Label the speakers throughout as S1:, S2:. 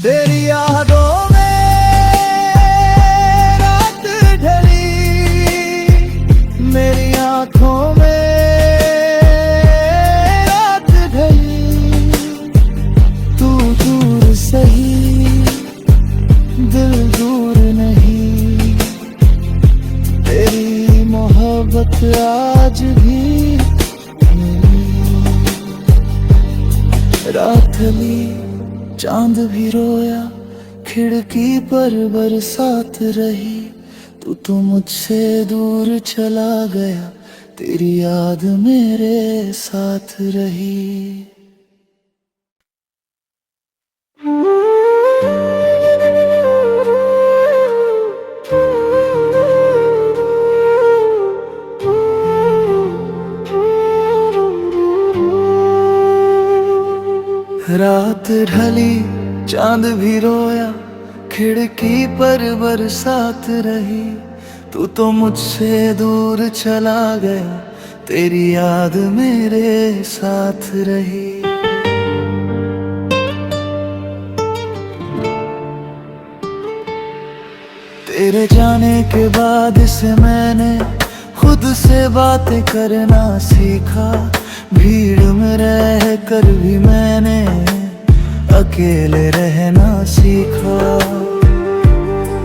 S1: तेरी यादों में रात ढली, मेरी आंखों में रात ढली। तू दूर सही, दिल दूर नहीं, तेरी मोहब्बत आज भी रात ढली, चांद भी रोया, खिड़की पर बरसात रही। तू तो मुझसे दूर चला गया, तेरी याद मेरे साथ रही। रात ढली, चांद भी रोया, खिड़की पर बरसात रही। तू तो मुझसे दूर चला गया, तेरी याद मेरे साथ रही। तेरे जाने के बाद से मैंने खुद से बातें करना सीखा। भीड़ में रह कर भी मैंने अकेले रहना सीखा।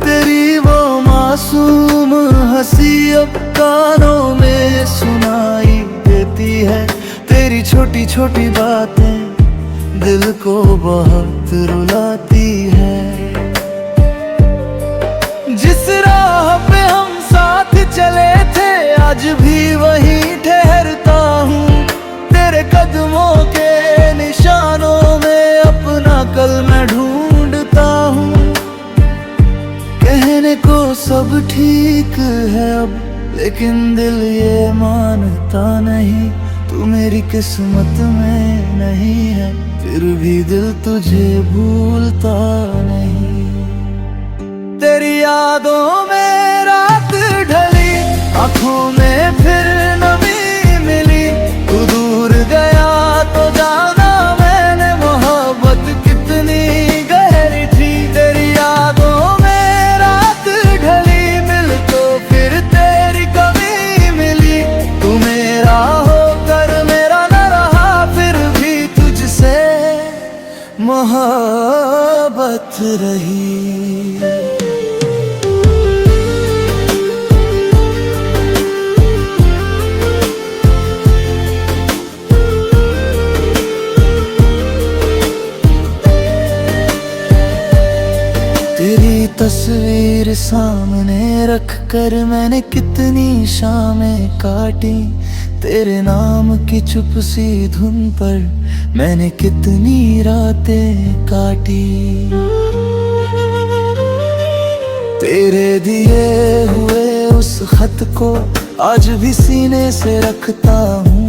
S1: तेरी वो मासूम हंसी अब कानों में सुनाई देती है। तेरी छोटी छोटी बातें दिल को बहुत रुलाती है। जिस राह पे हम साथ चले थे, आज भी वहीं ठहरता हूँ। तेरे कदमों के निशानों में अपना कल मैं ढूंढता हूँ। कहने को सब ठीक है अब, लेकिन दिल ये मानता नहीं। तू मेरी किस्मत में नहीं है, फिर भी दिल तुझे भूलता नहीं। तेरी यादों में रात ढली, आंखों में फिर नमी मिली। तू दूर गया तो जाना मैंने मोहब्बत कितनी गहरी थी। तेरी यादों में रात ढली, मिल तो फिर तेरी कमी मिली। तू मेरा होकर मेरा न रहा, फिर भी तुझसे मोहब्बत रही। तेरी तस्वीर सामने रख कर मैंने कितनी शामें काटी। तेरे नाम की चुप सी धुन पर मैंने कितनी रातें काटी। तेरे दिए हुए उस खत को आज भी सीने से रखता हूँ।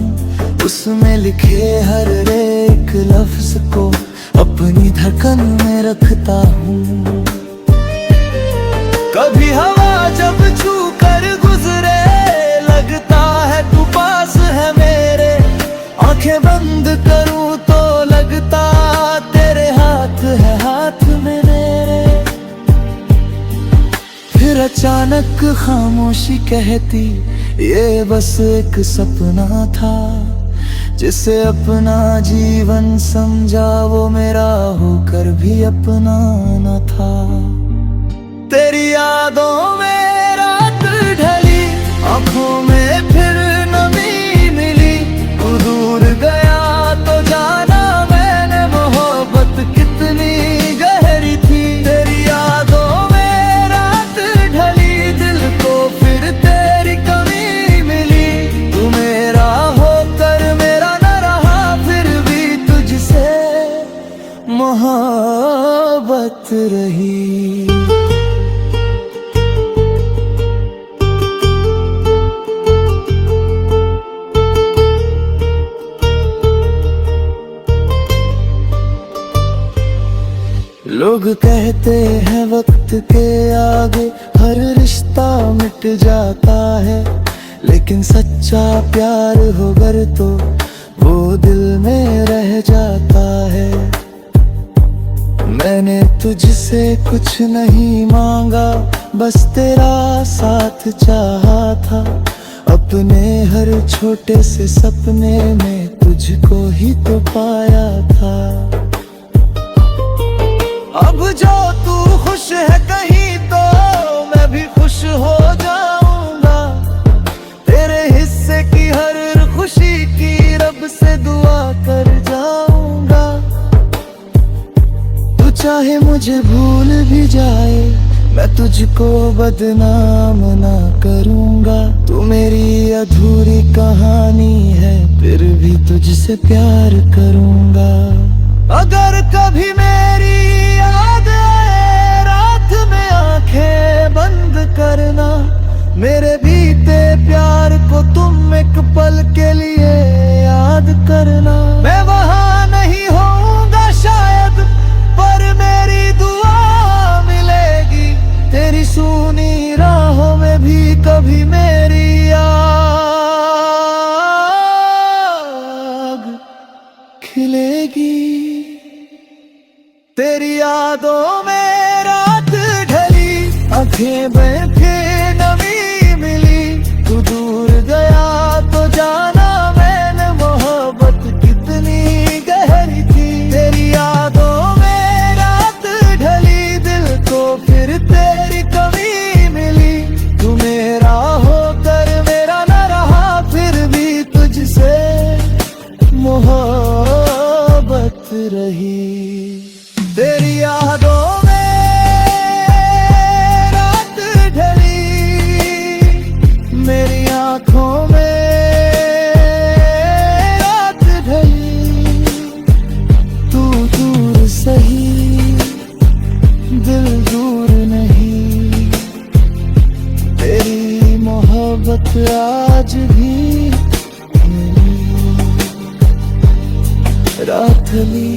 S1: उसमें लिखे हर एक लफ्ज को अपनी धड़कन में रखता हूँ। कभी हवा जब छू कर गुजरे, लगता है तू पास है मेरे। आंखें बंद करूं तो लगता तेरे हाथ है हाथ में मेरे। फिर अचानक खामोशी कहती, ये बस एक सपना था। जिसे अपना जीवन समझा, वो मेरा होकर भी अपना न था। तेरी यादों में रात ढली, आंखों में फिर नमी मिली। तू दूर गया तो जाना मैंने मोहब्बत कितनी गहरी थी। तेरी यादों में रात ढली, दिल को फिर तेरी कमी मिली। तू मेरा होकर मेरा न रहा, फिर भी तुझसे मोहब्बत रही। लोग कहते हैं वक्त के आगे हर रिश्ता मिट जाता है, लेकिन सच्चा प्यार हो अगर तो वो दिल में रह जाता है। मैंने तुझसे कुछ नहीं मांगा, बस तेरा साथ चाहा था। अपने हर छोटे से सपने में तुझको ही तो पाया था। अब जो तू खुश है कहीं तो मैं भी खुश हो जाऊंगा। तेरे हिस्से की हर खुशी की रब से दुआ कर जाऊंगा। तू चाहे मुझे भूल भी जाए, मैं तुझको बदनाम ना करूंगा। तू मेरी अधूरी कहानी है, फिर भी तुझसे प्यार करूंगा। अगर कभी मेरी याद आए रात में आंखें बंद करना। मेरे बीते प्यार को तुम एक पल के लिए याद करना। मैं वहां नहीं होऊंगा शायद, पर मेरी दुआ मिलेगी। तेरी सुनी राहों में भी कभी मेरी आग खिलेगी। तेरी यादों में रात ढली, आंखें बन के नमी मिली। तू दूर गया तो जाना मैंने मोहब्बत कितनी गहरी थी। तेरी यादों में रात ढली, दिल को फिर तेरी कमी मिली। तू मेरा होकर मेरा न रहा, फिर भी तुझसे मोहब्बत रही। तेरी यादों में रात ढली, मेरी आंखों में रात ढली। तू दूर सही, दिल दूर नहीं। तेरी मोहब्बत आज भी मेरी। रात ढली,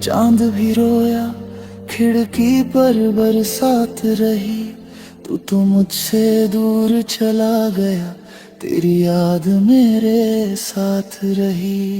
S1: चांद भी रोया, खिड़की पर बरसात रही। तू तो मुझसे दूर चला गया, तेरी याद मेरे साथ रही।